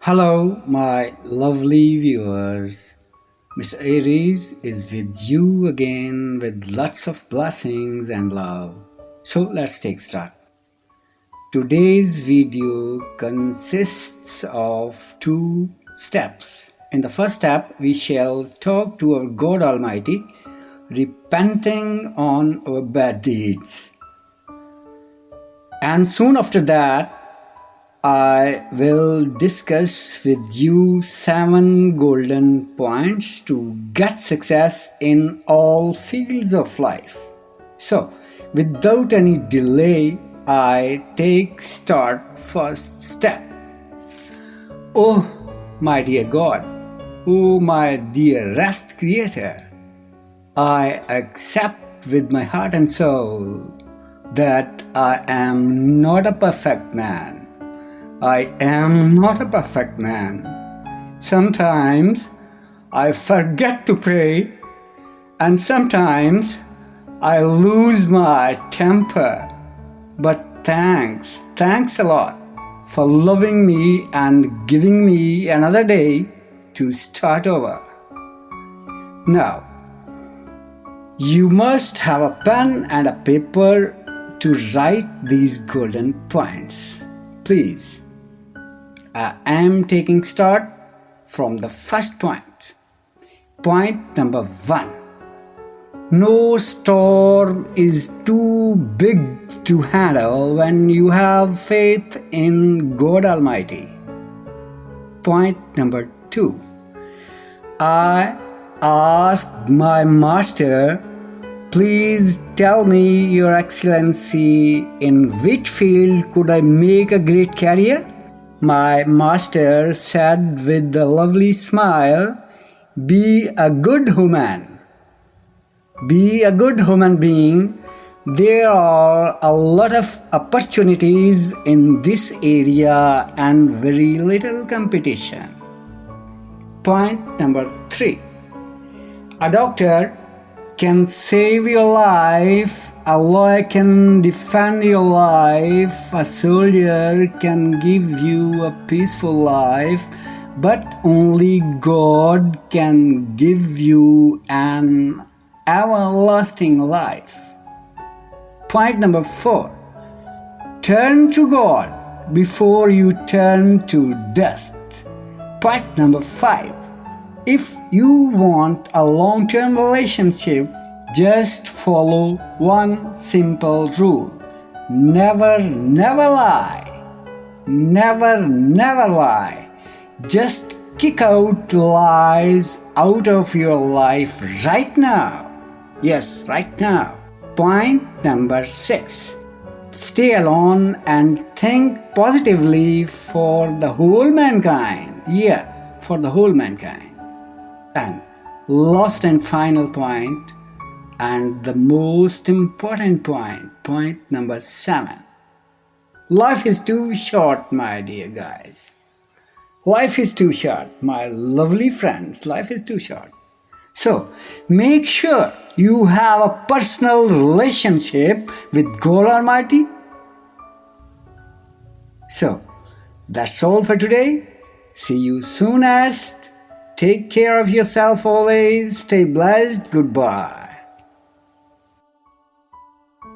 Hello, my lovely viewers. Mr. Aries is with you again with lots of blessings and love. So let's take start. Today's video consists of two steps. In the first step, we shall talk to our God Almighty, repenting on our bad deeds. And soon after that, I will discuss with you 7 golden points to get success in all fields of life. So, without any delay, I take start first step. Oh, my dear God, oh, my dearest Creator, I accept with my heart and soul that I am not a perfect man. I am not a perfect man. Sometimes I forget to pray, and sometimes I lose my temper. But thanks a lot for loving me and giving me another day to start over. Now, you must have a pen and a paper to write these golden points. Please. I am taking start from the first point. Point number 1. No storm is too big to handle when you have faith in God Almighty. Point number 2. I asked my master, please tell me, Your Excellency, in which field could I make a great career? My master said with a lovely smile, be a good human. Be a good human being. There are a lot of opportunities in this area and very little competition. Point number 3. A doctor can save your life, a lawyer can defend your life, a soldier can give you a peaceful life, but only God can give you an everlasting life. Point number 4. Turn to God before you turn to dust. Point number 5. If you want a long-term relationship, just follow one simple rule. Never lie. Never lie. Just kick out lies out of your life right now. Yes, right now. Point number 6. Stay alone and think positively for the whole mankind. Yeah, for the whole mankind. And last and final point, and the most important point number 7. Life is too short, my dear guys. Life is too short, my lovely friends. Life is too short. So, make sure you have a personal relationship with God Almighty. So, that's all for today. See you soonest. Take care of yourself always. Stay blessed. Goodbye.